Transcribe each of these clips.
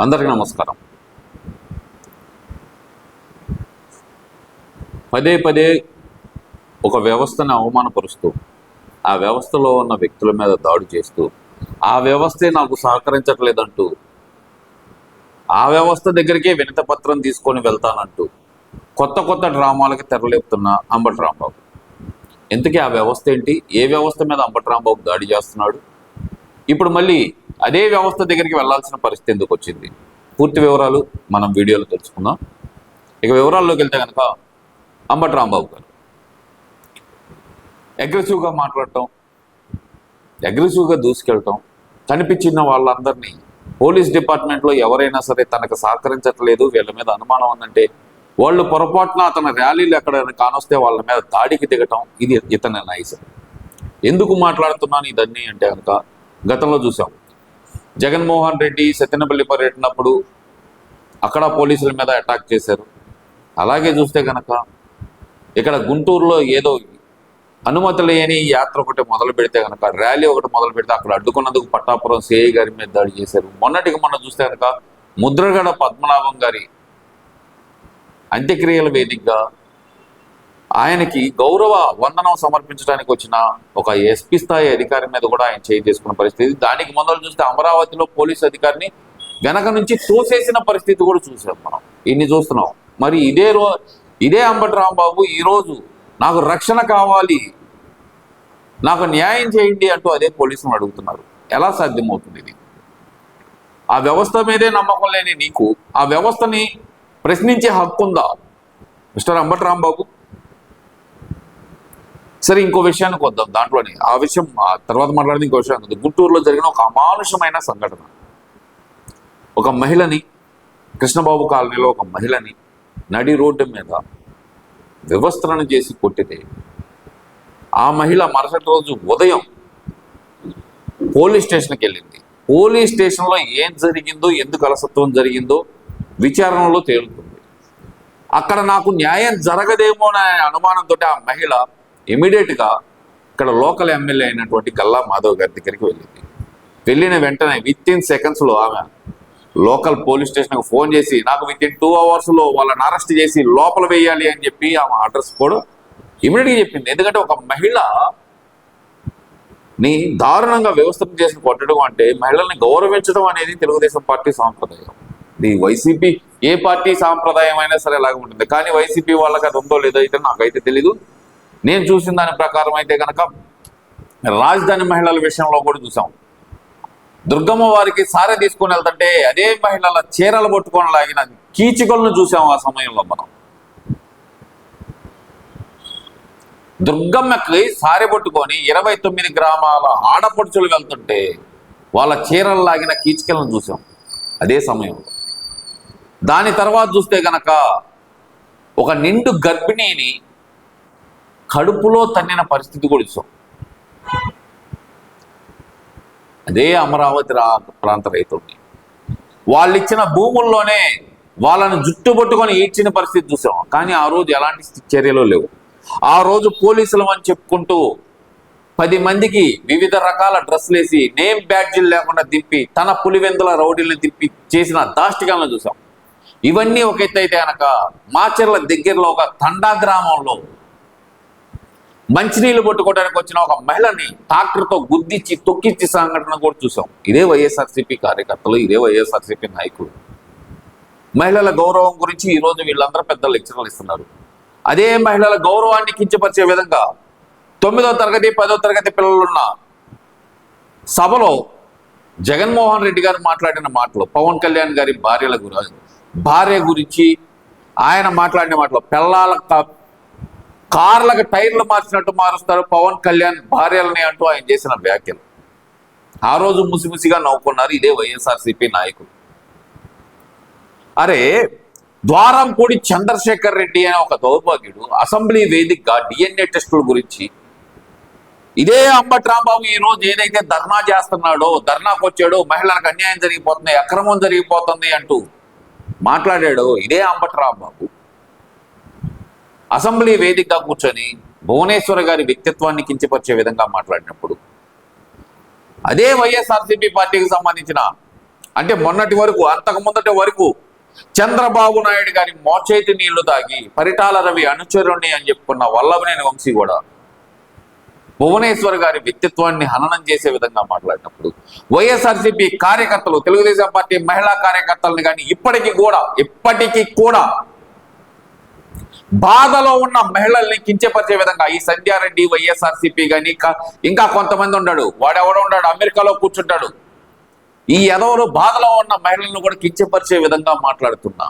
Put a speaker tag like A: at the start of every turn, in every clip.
A: అందరికీ నమస్కారం. పదే పదే ఒక వ్యవస్థను అవమానపరుస్తూ ఆ వ్యవస్థలో ఉన్న వ్యక్తుల మీద దాడి చేస్తూ ఆ వ్యవస్థే నాకు సహకరించట్లేదంటూ ఆ వ్యవస్థ దగ్గరికే వినతి పత్రం తీసుకొని వెళ్తానంటూ కొత్త కొత్త డ్రామాలకి తెరలేపుతున్న అంబటి రాంబాబు. ఇంతకీ ఆ వ్యవస్థ ఏంటి? ఏ వ్యవస్థ మీద అంబటి రాంబాబు దాడి చేస్తున్నాడు? ఇప్పుడు మళ్ళీ అదే వ్యవస్థ దగ్గరికి వెళ్లాల్సిన పరిస్థితి ఎందుకు వచ్చింది? పూర్తి వివరాలు మనం వీడియోలో తెలుసుకుందాం. ఇక వివరాల్లోకి వెళ్తే కనుక అంబటి రాంబాబు గారు అగ్రెసివ్గా మాట్లాడటం, అగ్రెసివ్గా దూసుకెళ్ళటం, కనిపించిన వాళ్ళందరినీ పోలీస్ డిపార్ట్మెంట్లో ఎవరైనా సరే తనకు సహకరించట్లేదు, వీళ్ళ మీద అనుమానం ఉందంటే వాళ్ళు పొరపాటున అతని ర్యాలీలు ఎక్కడైనా కానొస్తే వాళ్ళ మీద దాడికి దిగటం, ఇది ఇతని నైజం. ఎందుకు మాట్లాడుతున్నాను ఇదన్నీ అంటే కనుక గతంలో చూసాం. జగన్మోహన్ రెడ్డి సత్తెనపల్లి పర్యటనప్పుడు అక్కడ పోలీసుల మీద అటాక్ చేశారు. అలాగే చూస్తే కనుక ఇక్కడ గుంటూరులో ఏదో అనుమతి లేని యాత్ర ఒకటి మొదలు పెడితే కనుక, ర్యాలీ ఒకటి మొదలు పెడితే అక్కడ అడ్డుకున్నందుకు పట్టాపురం సిఐ గారి మీద దాడి చేశారు. మొన్నటికి మొన్న చూస్తే కనుక ముద్రగడ పద్మనాభం గారి అంత్యక్రియల వేదికగా ఆయనకి గౌరవ వందనం సమర్పించడానికి వచ్చిన ఒక ఎస్పీ స్థాయి అధికారి మీద కూడా ఆయన చేయి చేసుకున్న పరిస్థితి. దానికి మొదలు చూస్తే అమరావతిలో పోలీసు అధికారిని వెనక నుంచి తోసేసిన పరిస్థితి కూడా చూసాం మనం. ఇన్ని చూస్తున్నాం. మరి ఇదే అంబటి రాంబాబు ఈరోజు నాకు రక్షణ కావాలి, నాకు న్యాయం చేయండి అంటూ అదే పోలీసులు అడుగుతున్నారు. ఎలా సాధ్యమవుతుంది ఇది? ఆ వ్యవస్థ మీదే నమ్మకం లేని నీకు ఆ వ్యవస్థని ప్రశ్నించే హక్కు ఉందా మిస్టర్ అంబటి రాంబాబు? సరే, ఇంకో విషయానికి వద్దాం. దాంట్లోనే ఆ విషయం తర్వాత మాట్లాడింది. ఇంకో విషయం ఉంది. గుంటూరులో జరిగిన ఒక అమానుషమైన సంఘటన. ఒక మహిళని, కృష్ణబాబు కాలనీలో ఒక మహిళని నడి రోడ్డు మీద వివస్త్రణ చేసి కొట్టితే ఆ మహిళ మరుసటి రోజు ఉదయం పోలీస్ స్టేషన్కి వెళ్ళింది. పోలీస్ స్టేషన్లో ఏం జరిగిందో, ఎందుకు అలసత్వం జరిగిందో విచారణలో తేలుతుంది. అక్కడ నాకు న్యాయం జరగదేమో అనే అనుమానంతో ఆ మహిళ ఇమీడియట్గా ఇక్కడ లోకల్ ఎమ్మెల్యే అయినటువంటి గల్లా మాధవ్ గారి దగ్గరికి వెళ్ళింది. వెళ్ళిన వెంటనే విత్ ఇన్ సెకండ్స్లో ఆమె లోకల్ పోలీస్ స్టేషన్కి ఫోన్ చేసి నాకు విత్ ఇన్ 2 అవర్స్లో వాళ్ళని అరెస్ట్ చేసి లోపల వేయాలి అని చెప్పి ఆమె అడ్రస్ కూడా ఇమీడియట్గా చెప్పింది. ఎందుకంటే ఒక మహిళని దారుణంగా వ్యవస్థను చేసి కొట్టడం అంటే మహిళల్ని గౌరవించడం అనేది తెలుగుదేశం పార్టీ సాంప్రదాయం. ఇది వైసీపీ ఏ పార్టీ సాంప్రదాయం అయినా సరే అలాగే ఉంటుంది. కానీ వైసీపీ వాళ్ళకి అది ఉందో లేదో అయితే నాకైతే తెలీదు. నేను చూసిన దాని ప్రకారం అయితే కనుక రాజధాని మహిళల విషయంలో కూడా చూసాం. దుర్గమ్మ వారికి సారే తీసుకొని వెళ్తుంటే అదే మహిళల చీరలు పట్టుకొని లాగిన కీచుకలను చూసాం. ఆ సమయంలో మనం దుర్గమ్మకి సారె పట్టుకొని 29 గ్రామాల ఆడపడుచులు వెళ్తుంటే వాళ్ళ చీరలు లాగిన కీచుకలను చూసాం అదే సమయంలో. దాని తర్వాత చూస్తే గనక ఒక నిండు గర్భిణిని కడుపులో తన్నిన పరిస్థితి కూడా చూసాం. అదే అమరావతి ప్రాంత రైతుల్ని వాళ్ళు ఇచ్చిన భూముల్లోనే వాళ్ళని జుట్టు పట్టుకొని ఈడ్చిన పరిస్థితి చూసాం. కానీ ఆ రోజు ఎలాంటి చర్యలు లేవు. ఆ రోజు పోలీసులు అని చెప్పుకుంటూ 10 మందికి వివిధ రకాల డ్రెస్సులు వేసి నేమ్ బ్యాడ్జీలు లేకుండా దింపి తన పులివెందుల రౌడీలను దింపి చేసిన దాష్టికాలను చూసాం. ఇవన్నీ ఒక ఎత్తు అయితే కనుక మాచర్ల దగ్గరలో ఒక తండా గ్రామంలో మంచినీళ్ళు పట్టుకోవడానికి వచ్చిన ఒక మహిళని ట్రాక్టర్తో గుద్దిచ్చి తొక్కిచ్చి సంఘటన కూడా చూసాం. ఇదే వైఎస్ఆర్సీపీ కార్యకర్తలు, ఇదే వైఎస్ఆర్సీపీ నాయకులు. మహిళల గౌరవం గురించి ఈరోజు వీళ్ళందరూ పెద్ద లెక్చర్లు ఇస్తున్నారు. అదే మహిళల గౌరవాన్ని కించపరిచే విధంగా 9వ తరగతి 10వ తరగతి పిల్లలున్న సభలో జగన్మోహన్ రెడ్డి గారు మాట్లాడిన మాటలు, పవన్ కళ్యాణ్ గారి భార్య గురించి ఆయన మాట్లాడిన మాటలు, పిల్లల కార్లకు టైర్లు మార్చినట్టు మారుస్తారు పవన్ కళ్యాణ్ భార్యలని అంటూ ఆయన చేసిన వ్యాఖ్యలు ఆ రోజు ముసిముసిగా నవ్వుకున్నారు ఇదే వైఎస్ఆర్సీపీ నాయకులు. అరే, ద్వారంపూడి చంద్రశేఖర్ రెడ్డి అనే ఒక దౌర్భాగ్యుడు అసెంబ్లీ వేదికగా DNA టెస్టుల గురించి ఇదే అంబటి రాంబాబు ఈ రోజు ఏదైతే ధర్నా చేస్తున్నాడో, ధర్నాకు వచ్చాడో, మహిళలకు అన్యాయం జరిగిపోతుంది, అక్రమం జరిగిపోతుంది అంటూ మాట్లాడాడో ఇదే అంబటి రాంబాబు అసెంబ్లీ వేదికగా కూర్చొని భువనేశ్వర్ గారి వ్యక్తిత్వాన్ని కించపరిచే విధంగా మాట్లాడినప్పుడు అదే వైఎస్ఆర్సీపీ పార్టీకి సంబంధించిన అంటే మొన్నటి వరకు, అంతకు ముందటి వరకు చంద్రబాబు నాయుడు గారి మోచేతి నీళ్లు తాగి పరిటాల రవి అనుచరుణ్ణి అని చెప్పుకున్న వల్లభనేని వంశీ కూడా భువనేశ్వర్ గారి వ్యక్తిత్వాన్ని హననం చేసే విధంగా మాట్లాడినప్పుడు వైఎస్ఆర్సీపీ కార్యకర్తలు, తెలుగుదేశం పార్టీ మహిళా కార్యకర్తలను కానీ ఇప్పటికీ కూడా బాధలో ఉన్న మహిళల్ని కించపరిచే విధంగా ఈ సంధ్యారెడ్డి వైఎస్ఆర్సీపీ కానీ ఇంకా కొంతమంది ఉన్నాడు, వాడెవడో ఉన్నాడు అమెరికాలో కూర్చుంటాడు, ఈ ఎదవలు బాధలో ఉన్న మహిళలను కూడా కించపరిచే విధంగా మాట్లాడుతున్నా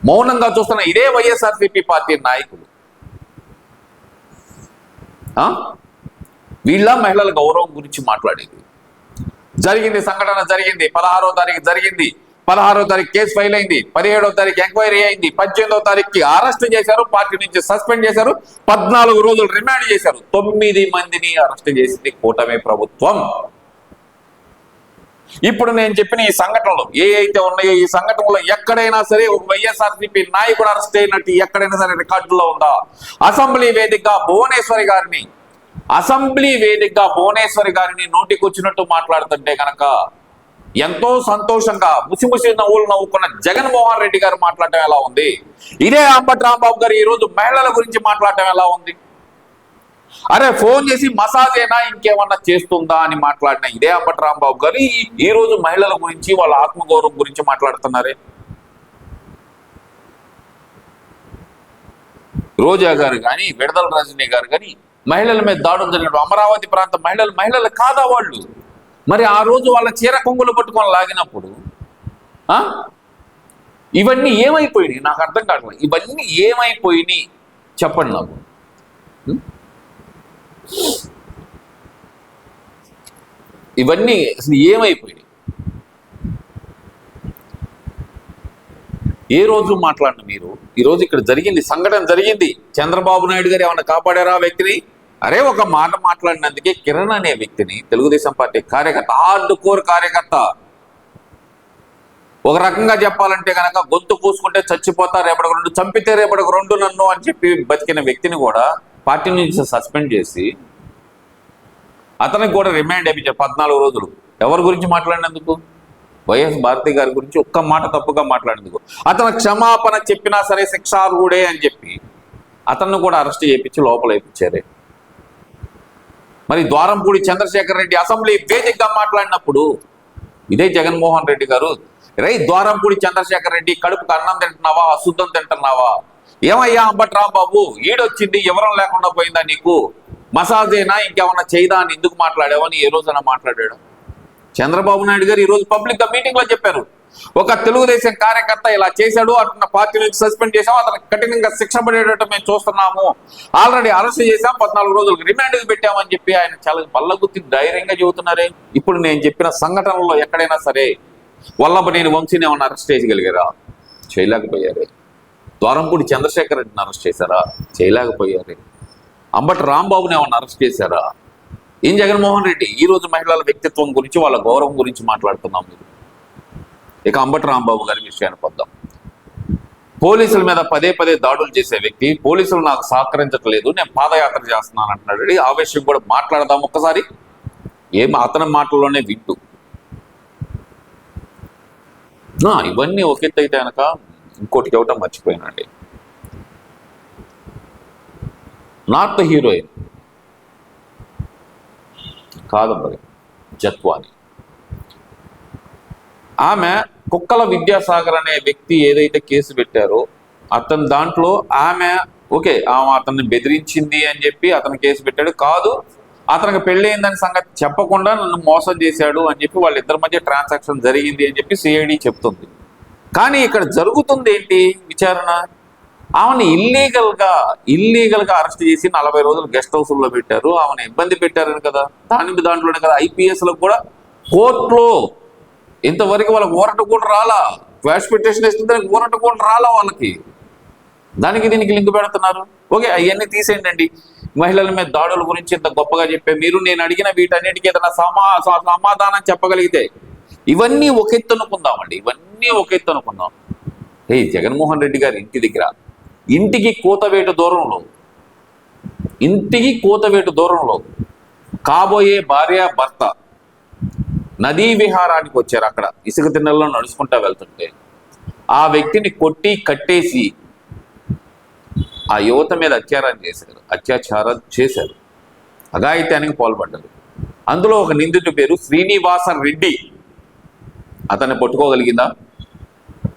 A: మౌనంగా చూస్తున్న ఇదే వైఎస్ఆర్సీపీ పార్టీ నాయకులు వీళ్ళ మహిళల గౌరవం గురించి మాట్లాడేది. జరిగింది, సంఘటన జరిగింది, 16వ తారీఖు జరిగింది, 16వ తారీఖు కేసు ఫైల్ అయింది, 17వ తారీఖు ఎంక్వైరీ అయింది, 18వ తారీఖుకి అరెస్ట్ చేశారు, పార్టీ నుంచి సస్పెండ్ చేశారు, 14 రోజులు రిమాండ్ చేశారు. 9 మందిని అరెస్ట్ చేసింది కూటమి ప్రభుత్వం. ఇప్పుడు నేను చెప్పిన ఈ సంఘటనలు ఏ అయితే ఉన్నాయో, ఈ సంఘటనలో ఎక్కడైనా సరే ఒక వైఎస్ఆర్సీపీ నాయకుడు అరెస్ట్ అయినట్టు ఎక్కడైనా సరే రికార్డులో ఉందా? అసెంబ్లీ వేదికగా భువనేశ్వరి గారిని నోటికొచ్చినట్టు మాట్లాడుతుంటే కనుక ఎంతో సంతోషంగా ముసిముసి నవ్వులు నవ్వుకున్న జగన్మోహన్ రెడ్డి గారు మాట్లాడటం ఎలా ఉంది? ఇదే అంబటి రాంబాబు గారు ఈ రోజు మహిళల గురించి మాట్లాడటం ఎలా ఉంది? అరే ఫోన్ చేసి మసాజ్ అయినా ఇంకేమన్నా చేస్తుందా అని మాట్లాడిన ఇదే అంబటి రాంబాబు గారు ఈ రోజు మహిళల గురించి, వాళ్ళ ఆత్మగౌరవం గురించి మాట్లాడుతున్నారే. రోజా గారు కానీ, విడదల రజనీ గారు కానీ మహిళల మీద దాడులు జరిగినప్పుడు అమరావతి ప్రాంత మహిళలు కాదా వాళ్ళు? మరి ఆ రోజు వాళ్ళ చీర కొంగులు పట్టుకొని లాగినప్పుడు ఇవన్నీ ఏమైపోయినాయి? నాకు అర్థం కావట్లేదు. ఇవన్నీ ఏమైపోయినాయి చెప్పండి నాకు. ఇవన్నీ అసలు ఏమైపోయినాయి? ఏ రోజు మాట్లాడిన మీరు ఈరోజు ఇక్కడ జరిగింది, సంఘటన జరిగింది, చంద్రబాబు నాయుడు గారు ఏమన్నా కాపాడారా వ్యక్తిని? అరే ఒక మాట మాట్లాడినందుకే కిరణ్ అనే వ్యక్తిని, తెలుగుదేశం పార్టీ కార్యకర్త, హార్డ్ కోర్ కార్యకర్త, ఒక రకంగా చెప్పాలంటే కనుక గొంతు పూసుకుంటే చచ్చిపోతా, రేపటికి 2 చంపితే రేపటికి 2 నన్ను అని చెప్పి బతికిన వ్యక్తిని కూడా పార్టీ నుంచి సస్పెండ్ చేసి అతనికి కూడా రిమాండ్ అయిపోయించారు 14 రోజులు. ఎవరి గురించి మాట్లాడినందుకు? వైఎస్ భారతి గారి గురించి ఒక్క మాట తప్పుగా మాట్లాడినందుకు. అతను క్షమాపణ చెప్పినా సరే శిక్షార్హుడే అని చెప్పి అతన్ని కూడా అరెస్ట్ చేయించి లోపల వేయించారే. మరి ద్వారంపూడి చంద్రశేఖర్ రెడ్డి అసెంబ్లీ వేదికగా మాట్లాడినప్పుడు ఇదే జగన్మోహన్ రెడ్డి గారు, రై ద్వారంపూడి చంద్రశేఖర్ రెడ్డి కడుపుకు అన్నం తింటున్నావా, అశుద్ధం తింటున్నావా? ఏమయ్యా అంబటి రాంబాబు, ఈడొచ్చింది వివరం లేకుండా పోయిందా నీకు? మసాజ్ అయినా ఇంకేమన్నా చేయదా అని ఎందుకు మాట్లాడావని ఏ రోజైనా మాట్లాడాడు? చంద్రబాబు నాయుడు గారు ఈరోజు పబ్లిక్ గా మీటింగ్ లో చెప్పారు, ఒక తెలుగుదేశం కార్యకర్త ఇలా చేశాడు, అతను పార్టీ నుంచి సస్పెండ్ చేశాం, అతనికి కఠినంగా శిక్ష పడేటట్టు మేము చూస్తున్నాము, ఆల్రెడీ అరెస్ట్ చేశాం, 14 రోజులకు రిమాండ్ పెట్టామని చెప్పి ఆయన చాలా పల్లగుత్తి ధైర్యంగా చెబుతున్నారే. ఇప్పుడు నేను చెప్పిన సంఘటనలో ఎక్కడైనా సరే వల్లభనేని వంశీని ఏమన్నా అరెస్ట్ చేయగలిగారా? చేయలేకపోయారే. ద్వారంపూడి చంద్రశేఖర్ రెడ్డిని అరెస్ట్ చేశారా? చేయలేకపోయారే. అంబటి రాంబాబుని ఏమన్నా అరెస్ట్ చేశారా? ఏం జగన్మోహన్ రెడ్డి ఈ రోజు మహిళల వ్యక్తిత్వం గురించి, వాళ్ళ గౌరవం గురించి మాట్లాడుతున్నాం మీరు. ఇక అంబటి రాంబాబు గారి విషయానికి వద్దాం. పోలీసుల మీద పదే దాడులు చేసే వ్యక్తి, పోలీసులు నాకు సహకరించట్లేదు, నేను పాదయాత్ర చేస్తున్నాను అంటున్నాడు. ఆ విషయం కూడా మాట్లాడదాం ఒక్కసారి, అతని మాటల్లోనే వింటూ. ఇవన్నీ ఒక ఎత్తు అయితే కనుక ఇంకోటి ఇవ్వటం మర్చిపోయానండి. నార్త్ హీరోయిన్ కాదంబరి జత్వాని, ఆమె కుక్కల విద్యాసాగర్ అనే వ్యక్తి ఏదైతే కేసు పెట్టారో అతను దాంట్లో ఆమె అతన్ని బెదిరించింది అని చెప్పి అతను కేసు పెట్టాడు. కాదు, అతనికి పెళ్ళయిందని సంగతి చెప్పకుండా నన్ను మోసం చేశాడు అని చెప్పి వాళ్ళిద్దరి మధ్య ట్రాన్సాక్షన్ జరిగింది అని చెప్పి సిఐడి చెప్తుంది. కానీ ఇక్కడ జరుగుతుంది ఏంటి విచారణ? ఆమెను ఇల్లీగల్గా అరెస్ట్ చేసి 40 రోజులు గెస్ట్ హౌస్లో పెట్టారు, ఆమెను ఇబ్బంది పెట్టారని కదా. దాంట్లోనే కదా ఐపీఎస్లకు కూడా కోర్టులో ఇంతవరకు వాళ్ళకి ఊరట కూడా రాలా, క్వాష్ పిటిషన్ ఇస్తుంది, ఊరట కూడా రాలా వాళ్ళకి. దానికి దీనికి లింక్ పెడుతున్నారు. అవన్నీ తీసేయండి. మహిళల మీద దాడుల గురించి ఇంత గొప్పగా చెప్పే మీరు, నేను అడిగిన వీటన్నిటికీ ఏదైనా సమాధానం చెప్పగలిగితే ఇవన్నీ ఒక ఎత్తు అనుకుందామండి. ఇవన్నీ ఒక ఎత్తు అనుకుందాం. జగన్మోహన్ రెడ్డి గారి ఇంటికి కూతవేటు దూరంలో కాబోయే భార్య భర్త నదీ విహారానికి వచ్చారు. అక్కడ ఇసుక తిన్నెల్లో నడుచుకుంటా వెళ్తుంటే ఆ వ్యక్తిని కొట్టి కట్టేసి ఆ యువత మీద అత్యాచారం చేశారు, అఘాయిత్యానికి పాల్పడ్డారు. అందులో ఒక నిందితుడి పేరు శ్రీనివాస రెడ్డి. అతన్ని పట్టుకోగలిగిందా?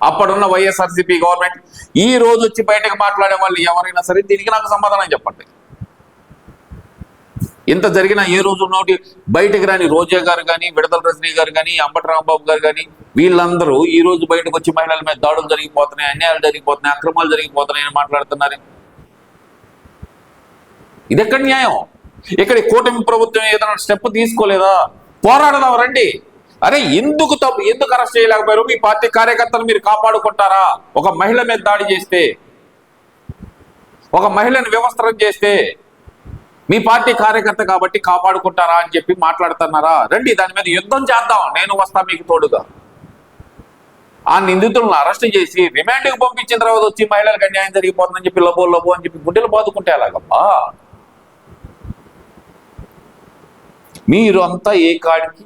A: అప్పుడున్న వైఎస్ఆర్సీపీ గవర్నమెంట్ ఈ రోజు వచ్చి బయటకు మాట్లాడే వాళ్ళు ఎవరైనా సరే దీనికి నాకు సమాధానం చెప్పండి. ఇంత జరిగిన ఏ రోజు నోటి బయటకు రాని రోజా గారు కానీ, విడదల రజనీ గారు కానీ, అంబటి రాంబాబు గారు కానీ, వీళ్ళందరూ ఈ రోజు బయటకు వచ్చి మహిళల మీద దాడులు జరిగిపోతున్నాయి, అన్యాయాలు జరిగిపోతున్నాయి, అక్రమాలు జరిగిపోతున్నాయి అని మాట్లాడుతున్నారు. ఇది ఎక్కడ న్యాయం? ఇక్కడ కూటమి ప్రభుత్వం ఏదైనా స్టెప్ తీసుకోలేదా? పోరాడదాం రండి. అరే ఎందుకు అరెస్ట్ చేయలేకపోయారు? మీ పార్టీ కార్యకర్తలు మీరు కాపాడుకుంటారా? ఒక మహిళ మీద దాడి చేస్తే, ఒక మహిళను వ్యవస్థరం చేస్తే మీ పార్టీ కార్యకర్త కాబట్టి కాపాడుకుంటారా అని చెప్పి మాట్లాడుతున్నారా? రండి, దాని మీద యుద్ధం చేద్దాం, నేను వస్తా మీకు తోడుగా. ఆ నిందితులను అరెస్ట్ చేసి రిమాండ్కి పంపించిన తర్వాత వచ్చి మహిళలకు అన్యాయం జరిగిపోతుందని చెప్పి లబో అని చెప్పి గుడ్డలు బాదుకుంటే ఎలాగమ్మా? మీరు అంతా ఏ కాడికి